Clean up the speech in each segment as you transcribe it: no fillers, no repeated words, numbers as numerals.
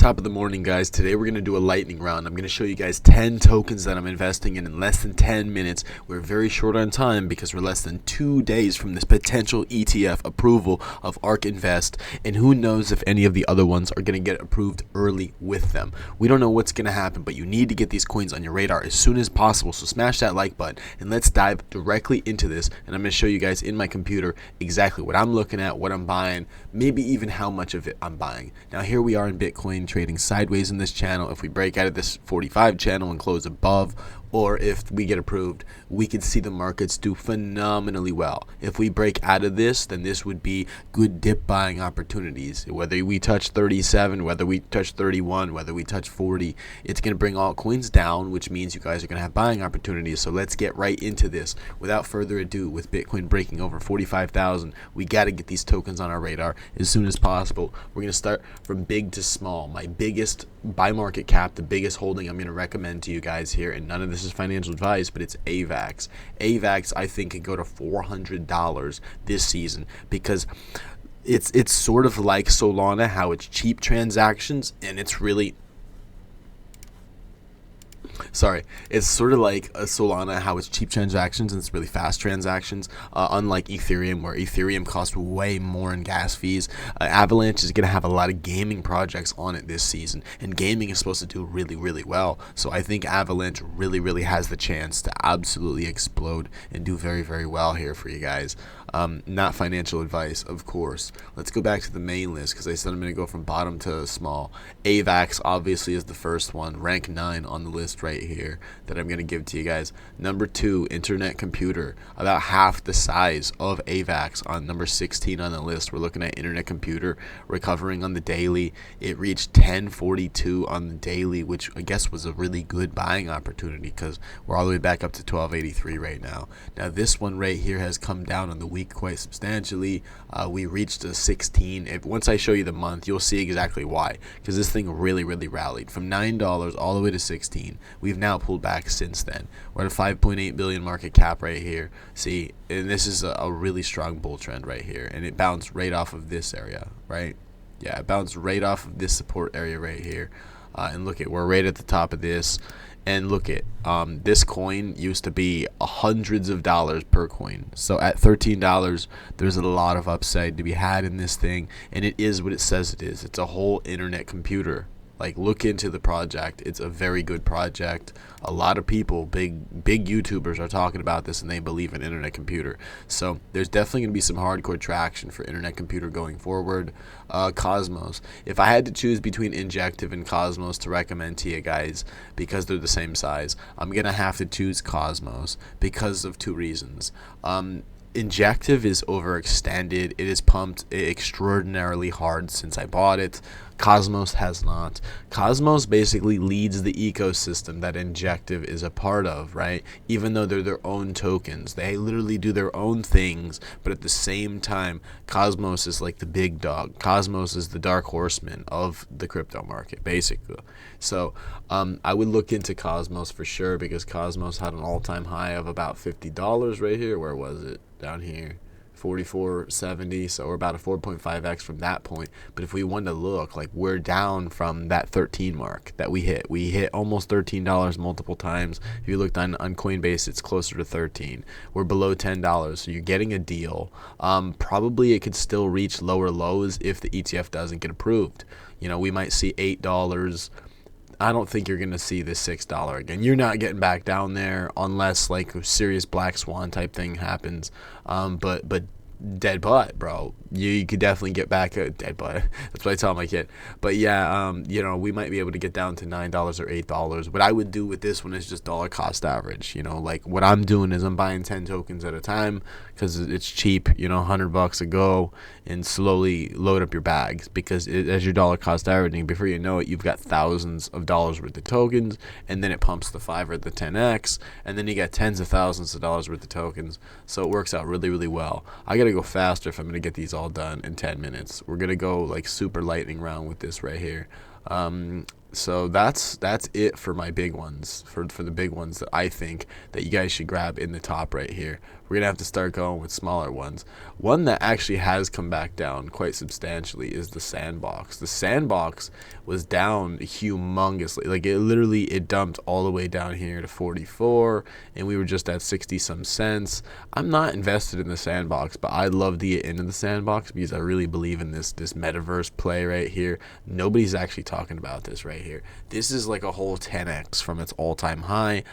Top of the morning, guys. Today we're going to do a lightning round. I'm going to show you guys 10 tokens that I'm investing in less than 10 minutes. We're very short on time because we're less than 2 days from this potential ETF approval of ARK Invest, and who knows if any of the other ones are going to get approved early with them. We don't know what's going to happen, but you need to get these coins on your radar as soon as possible. So smash that like button and let's dive directly into this, and I'm going to show you guys in my computer exactly what I'm looking at, what I'm buying, maybe even how much of it I'm buying. Now here we are in Bitcoin, trading sideways in this channel. If we break out of this 45 channel and close above, or if we get approved, we could see the markets do phenomenally well. If we break out of this, then this would be good dip buying opportunities. Whether we touch 37, whether we touch 31, whether we touch 40, it's going to bring altcoins down, which means you guys are going to have buying opportunities. So let's get right into this. Without further ado, with Bitcoin breaking over 45,000, we got to get these tokens on our radar as soon as possible. We're going to start from big to small. My biggest by market cap, the biggest holding I'm going to recommend to you guys here, and none of this is financial advice, but it's AVAX. AVAX, I think, can go to $400 this season because it's sort of like Solana, how it's cheap transactions, and it's really it's sort of like a Solana, how it's cheap transactions and it's really fast transactions, unlike Ethereum, where Ethereum costs way more in gas fees. Avalanche is going to have a lot of gaming projects on it this season, and gaming is supposed to do really, really well. So I think Avalanche really has the chance to absolutely explode and do very, very well here for you guys. Not financial advice, of course. Let's go back to the main list because I said I'm going to go from bottom to small. AVAX obviously is the first one, rank 9 on the list right here that I'm going to give to you guys. Number 2, Internet Computer, about half the size of AVAX. On number 16 on the list, we're looking at Internet Computer recovering on the daily. It reached 1042 on the daily, which I guess was a really good buying opportunity because we're all the way back up to 1283 right now. Now this one right here has come down on the week quite substantially. We reached a 16. Once I show you the month, you'll see exactly why, because this thing really rallied from $9 all the way to 16. We've now pulled back since then. We're at a 5.8 billion market cap right here. See, and this is a really strong bull trend right here, and it bounced right off of this area, right? Yeah, it bounced right off of this support area right here. And look at, we're right at the top of this. And look at this coin used to be hundreds of dollars per coin. So at $13, there's a lot of upside to be had in this thing, and it is what it says it is. It's a whole internet computer. Like, look into the project. It's a very good project. A lot of people, big YouTubers, are talking about this, and they believe in Internet Computer. So there's definitely going to be some hardcore traction for Internet Computer going forward. Cosmos. If I had to choose between Injective and Cosmos to recommend to you guys, because they're the same size, I'm going to have to choose Cosmos because of 2 reasons. Injective is overextended. It is pumped extraordinarily hard since I bought it. Cosmos has not. Cosmos basically leads the ecosystem that Injective is a part of, right? Even though they're their own tokens, they literally do their own things, but at the same time, Cosmos is like the big dog. Cosmos is the dark horseman of the crypto market, basically. So I would look into Cosmos for sure, because Cosmos had an all-time high of about $50 right here. Where was it? Down here. 44.70, so we're about a 4.5x from that point. But if we want to look, like, we're down from that 13 mark that we hit almost $13 multiple times. If you looked on Coinbase, it's closer to 13. We're below $10, so you're getting a deal. Probably it could still reach lower lows if the ETF doesn't get approved. You know, we might see $8. I don't think you're going to see this $6 again. You're not getting back down there unless like a serious black swan type thing happens. But dead butt, bro. You could definitely get back a dead butt. That's what I tell my kid. But yeah, you know, we might be able to get down to $9 or $8. What I would do with this one is just dollar cost average. You know, like what I'm doing is I'm buying 10 tokens at a time because it's cheap. You know, $100 a go, and slowly load up your bags, because as your dollar cost averaging, before you know it, you've got thousands of dollars worth of tokens, and then it pumps the 5 or the 10x, and then you got tens of thousands of dollars worth of tokens. So it works out really well. I gotta go faster if I'm gonna get these all done in 10 minutes. We're gonna go like super lightning round with this right here. So that's it for my big ones, for the big ones that I think that you guys should grab in the top right here. We're gonna have to start going with smaller ones. One that actually has come back down quite substantially is the Sandbox. The Sandbox was down humongously. Like it dumped all the way down here to 44, and we were just at 60 some cents. I'm not invested in the Sandbox, but I love to get into the Sandbox because I really believe in this metaverse play right here. Nobody's actually talking about this right here. This is like a whole 10x from its all-time high.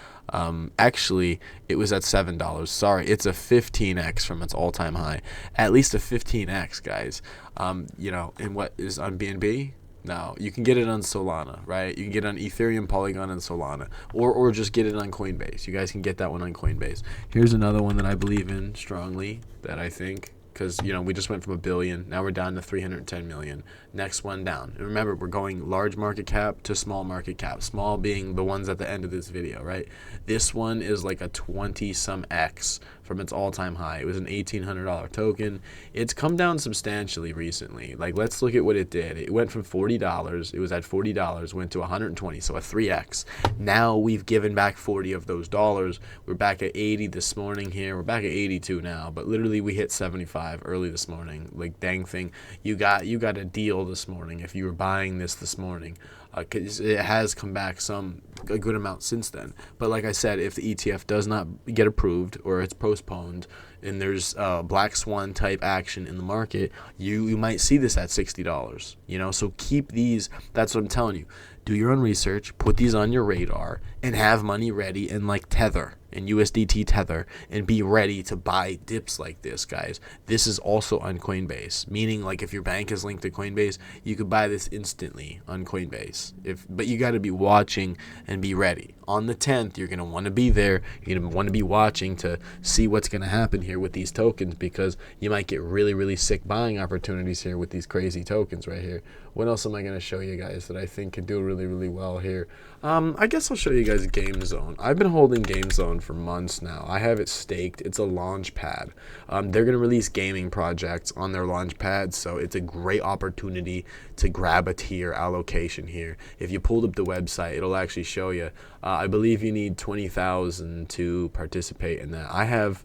Actually, it was at $7. Sorry, it's a 15x from its all-time high. At least a 15x, guys. And what is on BNB? No, you can get it on Solana, right? You can get it on Ethereum, Polygon, and Solana, or just get it on Coinbase. You guys can get that one on Coinbase. Here's another one that I believe in strongly, that I think, because we just went from $1 billion, now we're down to 310 million. Next one down. And remember, we're going large market cap to small market cap. Small being the ones at the end of this video, right? This one is like a 20 some x from its all-time high. It was an $1,800 token. It's come down substantially recently. Like, let's look at what it did. It went from $40. It was at $40, went to 120, so a 3x. Now we've given back 40 of those dollars. We're back at 80 this morning here. We're back at 82 now, but literally we hit 75 early this morning. Like, dang thing, you got a deal this morning if you were buying this morning, because it has come back a good amount since then. But like I said, if the ETF does not get approved or it's postponed and there's black swan type action in the market, you might see this at $60. So keep these. That's what I'm telling you. Do your own research, put these on your radar, and have money ready in like Tether and USDT Tether, and be ready to buy dips like this, guys. This is also on Coinbase, meaning like if your bank is linked to Coinbase, you could buy this instantly on Coinbase. But you got to be watching and be ready. On the 10th, you're going to want to be there. You're going to want to be watching to see what's going to happen here with these tokens, because you might get really, really sick buying opportunities here with these crazy tokens right here. What else am I going to show you guys that I think could do really, really well here? I guess I'll show you guys Game Zone. I've been holding Game Zone for months now. I have it staked. It's a launch pad. They're going to release gaming projects on their launch pad, so it's a great opportunity to grab a tier allocation here. If you pulled up the website, it'll actually show you. I believe you need 20,000 to participate in that. I have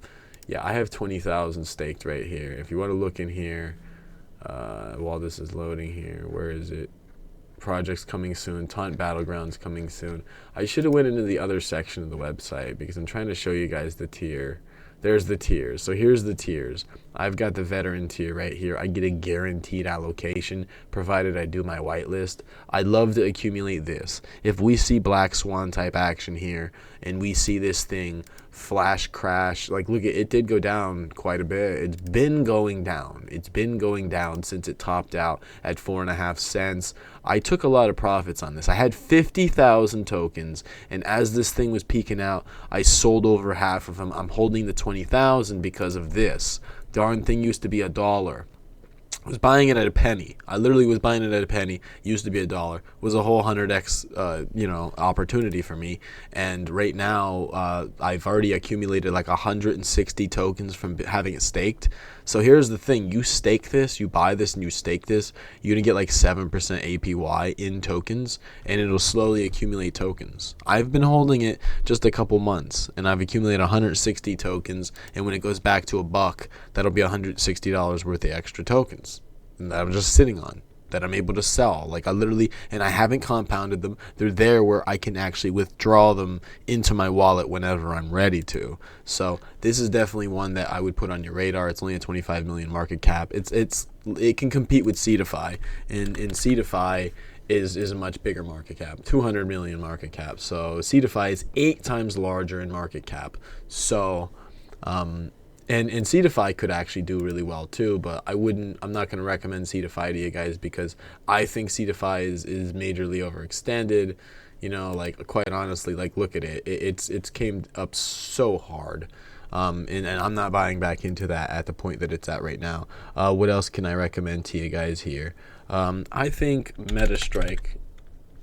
20,000 staked right here. If you want to look in here, while this is loading here, where is it? Projects coming soon, Taunt Battlegrounds coming soon. I should have went into the other section of the website because I'm trying to show you guys the tier. There's the tiers. So here's the tiers. I've got the veteran tier right here. I get a guaranteed allocation provided I do my whitelist. I'd love to accumulate this. If we see black swan type action here and we see this thing flash crash, like look, it did go down quite a bit. It's been going down. It's been going down since it topped out at 4.5 cents. I took a lot of profits on this. I had 50,000 tokens, and as this thing was peaking out, I sold over half of them. I'm holding the 20,000 because of this. Darn thing used to be $1. I was buying it at a penny. I literally was buying it at a penny. Used to be $1. Was a whole 100x, opportunity for me. And right now, I've already accumulated like 160 tokens from having it staked. So here's the thing: you stake this, you buy this, and you stake this. You're gonna get like 7% APY in tokens, and it'll slowly accumulate tokens. I've been holding it just a couple months, and I've accumulated 160 tokens. And when it goes back to $1, that'll be $160 worth of extra tokens that I'm just sitting on, that I'm able to sell. Like and I haven't compounded them. They're there where I can actually withdraw them into my wallet whenever I'm ready to. So this is definitely one that I would put on your radar. It's only a 25 million market cap. It can compete with Cetify, and Cetify is a much bigger market cap, 200 million market cap. So Cetify is 8 times larger in market cap. So And Cetify could actually do really well too, but I'm not going to recommend Cetify to you guys because I think Cetify is majorly overextended. Like quite honestly, like look at it. It's came up so hard. And I'm not buying back into that at the point that it's at right now. What else can I recommend to you guys here? I think MetaStrike.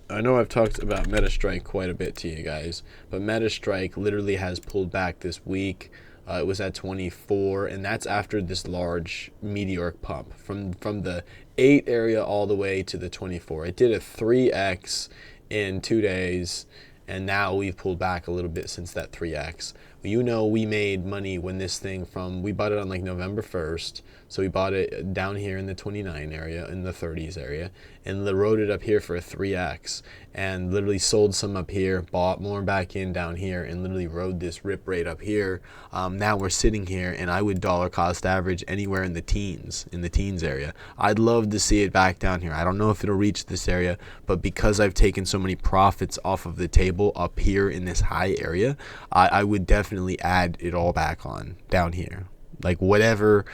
I know I've talked about MetaStrike quite a bit to you guys, but MetaStrike literally has pulled back this week. It was at 24, and that's after this large meteoric pump from the 8 area all the way to the 24. It did a 3x in 2 days, and now we've pulled back a little bit since that 3x. You know, we made money when this thing we bought it on like November 1st. So we bought it down here in the 29 area, in the 30s area, and rode it up here for a 3x, and literally sold some up here, bought more back in down here, and literally rode this rip rate up here. Now we're sitting here, and I would dollar cost average anywhere in the teens area. I'd love to see it back down here. I don't know if it'll reach this area, but because I've taken so many profits off of the table up here in this high area, I would definitely add it all back on down here. Like whatever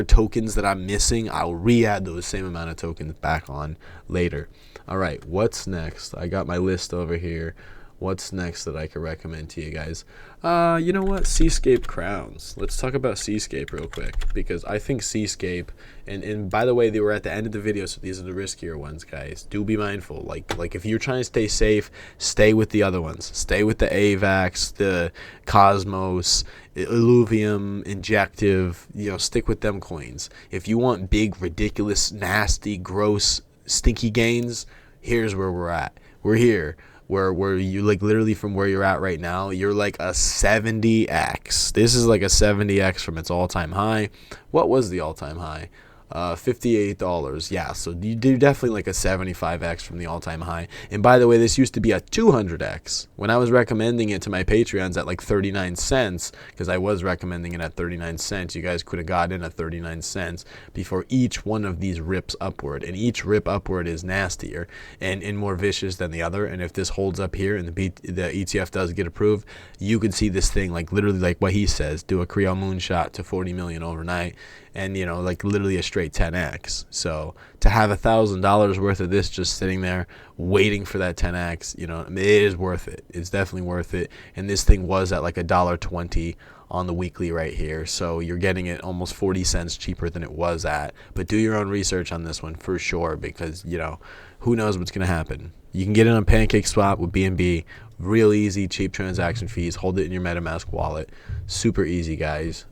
tokens that I'm missing, I'll re-add those same amount of tokens back on later. All right, what's next? I got my list over here. What's next that I could recommend to you guys? You know what? Seascape crowns. Let's talk about Seascape real quick, because I think Seascape, and by the way, they were at the end of the video, so these are the riskier ones, guys. Do be mindful. Like if you're trying to stay safe, stay with the other ones. Stay with the AVAX, the Cosmos, Illuvium, Injective. You know, stick with them coins. If you want big, ridiculous, nasty, gross, stinky gains, here's where we're at. We're here. Where you, like, literally from where you're at right now, you're like a 70x. This is like a 70x from its all-time high. What was the all-time high? $58. Yeah, so you do definitely like a 75x from the all-time high. And by the way, this used to be a 200x when I was recommending it to my Patreons at like 39 cents, because I was recommending it at 39 cents. You guys could have got in at 39 cents before each one of these rips upward, and each rip upward is nastier and more vicious than the other. And if this holds up here and the ETF does get approved, you could see this thing, like literally like what he says, do a Creole moonshot to 40 million overnight. And, you know, like literally a straight 10x. So to have $1,000 worth of this just sitting there waiting for that 10x, you know, it is worth it. It's definitely worth it. And this thing was at like $1.20 on the weekly right here. So you're getting it almost 40 cents cheaper than it was at. But do your own research on this one for sure, because, you know, who knows what's going to happen. You can get it on PancakeSwap with BNB. Real easy, cheap transaction fees. Hold it in your MetaMask wallet. Super easy, guys.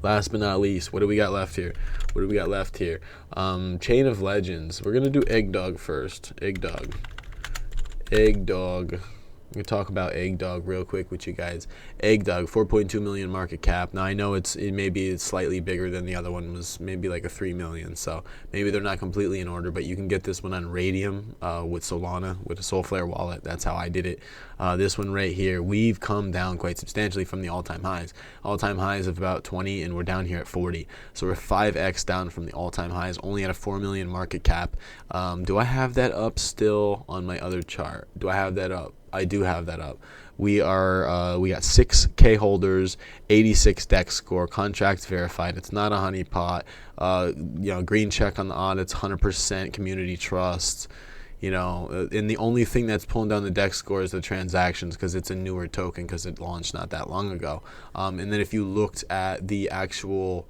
Last but not least, what do we got left here? Chain of Legends. We're going to do Eggdog first. Eggdog. I'm going to talk about Eggdog real quick with you guys. Eggdog, 4.2 million market cap. Now, I know it's slightly bigger than the other one, was maybe like a 3 million. So maybe they're not completely in order, but you can get this one on Radium with Solana, with a Soulflare wallet. That's how I did it. This one right here, we've come down quite substantially from the all-time highs. All-time highs of about 20, and we're down here at 40. So we're 5x down from the all-time highs, only at a 4 million market cap. Do I have that up still on my other chart? Do I have that up? I do have that up. We got 6K holders, 86 DEX score, contracts verified. It's not a honeypot. You know, green check on the audits, 100% community trust. You know, and the only thing that's pulling down the DEX score is the transactions, because it's a newer token, because it launched not that long ago. And then if you looked at the actual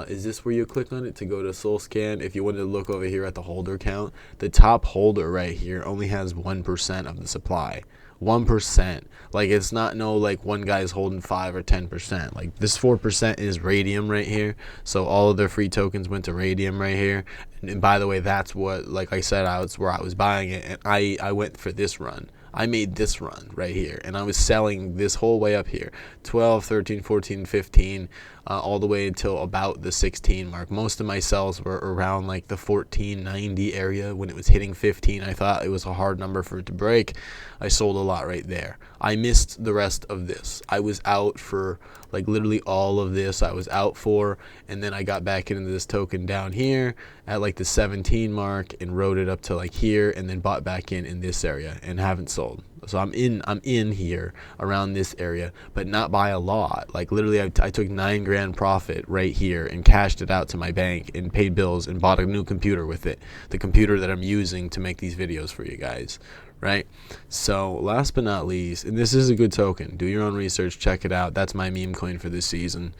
is this where you click on it to go to SolScan? If you wanted to look over here at the holder count, the top holder right here only has 1% of the supply. 1%. Like, it's not like one guy's holding 5 or 10%. Like, this 4% is Radium right here. So all of their free tokens went to Radium right here. And by the way, that's what, like I said, that's where I was buying it. And I went for this run. I made this run right here, and I was selling this whole way up here, 12, 13, 14, 15, all the way until about the 16 mark. Most of my sells were around like the 14.90 area. When it was hitting 15, I thought it was a hard number for it to break. I sold a lot right there. I missed the rest of this. I was out for like literally all of this. I was out for, and then I got back into this token down here at like the 17 mark and rode it up to like here, and then bought back in this area and haven't sold. So I'm in here around this area, but not by a lot. Like literally I took $9 grand profit right here and cashed it out to my bank and paid bills and bought a new computer with it, the computer that I'm using to make these videos for you guys. Right? So last but not least, and this is a good token, do your own research, check it out. That's my meme coin for this season.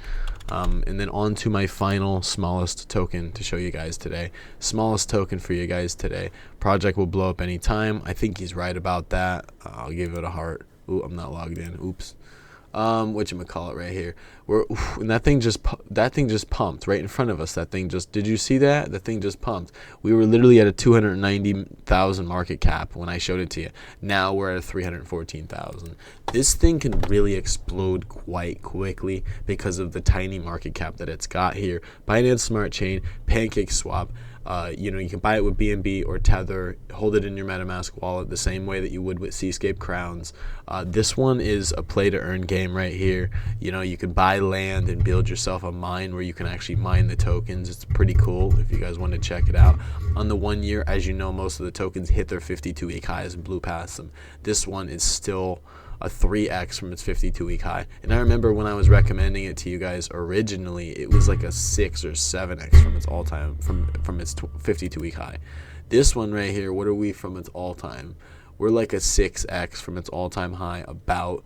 And then on to my final smallest token to show you guys today. Smallest token for you guys today. Project will blow up anytime. I think he's right about that. I'll give it a heart. Ooh, I'm not logged in. Oops. Whatchamacallit right here. And that thing just pumped right in front of us. Did you see that? The thing just pumped. We were literally at a 290,000 market cap when I showed it to you. Now we're at a 314,000. This thing can really explode quite quickly because of the tiny market cap that it's got here. Binance Smart Chain, Pancake Swap. You can buy it with BNB or Tether, hold it in your MetaMask wallet the same way that you would with Seascape Crowns. This one is a play to earn game right here. You can buy land and build yourself a mine where you can actually mine the tokens. It's pretty cool if you guys want to check it out. On the 1 year, as you know, most of the tokens hit their 52-week highs and blew past them. This one is still a 3x from its 52-week high. And I remember when I was recommending it to you guys originally, it was like a 6 or 7x from its all-time from its 52-week high. This one right here, what are we from its all-time? We're like a 6x from its all-time high about.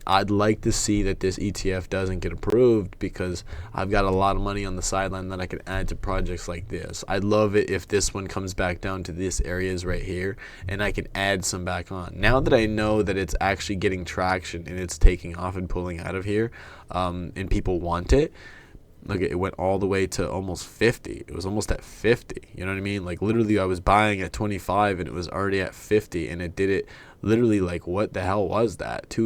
I'd like to see that this ETF doesn't get approved because I've got a lot of money on the sideline that I can add to projects like this. I'd love it if this one comes back down to this areas right here and I can add some back on. Now that I know that it's actually getting traction and it's taking off and pulling out of here, and people want it. Look, it went all the way to almost 50. It was almost at 50. You know what I mean? Like, literally, I was buying at 25, and it was already at 50. And it did it literally, like, what the hell was that?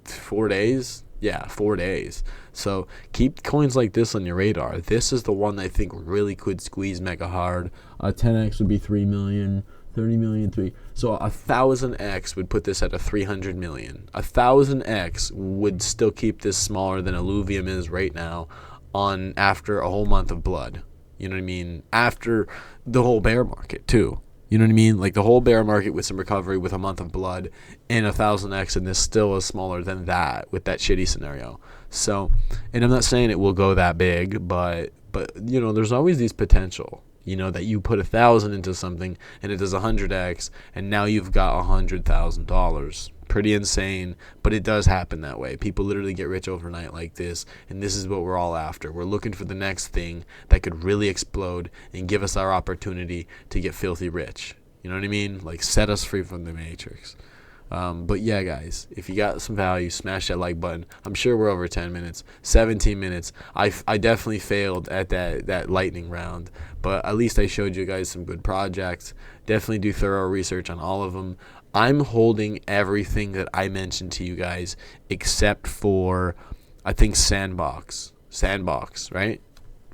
4 days? Yeah, 4 days. So keep coins like this on your radar. This is the one I think really could squeeze mega hard. 10x would be 3 million. 30 million, 3. So 1,000x would put this at a 300 million. 1,000x would still keep this smaller than Illuvium is right now. After a whole month of blood, you know what I mean? After the whole bear market too, you know what I mean? Like the whole bear market with some recovery with a month of blood and 1,000x, and this still is smaller than that with that shitty scenario. So, and I'm not saying it will go that big, but there's always these potential. That you put 1,000 into something and it does 100x, and now you've got $100,000. Pretty insane, but it does happen that way. People literally get rich overnight like this, and this is what we're all after. We're looking for the next thing that could really explode and give us our opportunity to get filthy rich. You know what I mean? Like, set us free from the matrix. But yeah, guys, if you got some value, smash that like button. I'm sure we're over 10 minutes, 17 minutes. I definitely failed at that lightning round, but at least I showed you guys some good projects. Definitely do thorough research on all of them. I'm holding everything that I mentioned to you guys except for, I think, Sandbox, right?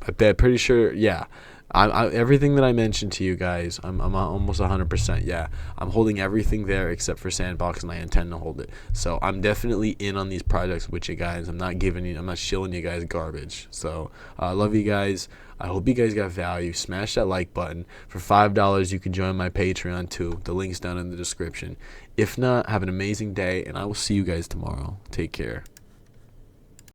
I'm pretty sure, yeah. Everything that I mentioned to you guys, I'm almost 100%. Yeah, I'm holding everything there except for Sandbox, and I intend to hold it. So I'm definitely in on these projects with you guys. I'm not shilling you guys garbage. So I love you guys. I hope you guys got value. Smash that like button. For $5, you can join my Patreon too. The link's down in the description. If not, have an amazing day, and I will see you guys tomorrow. Take care.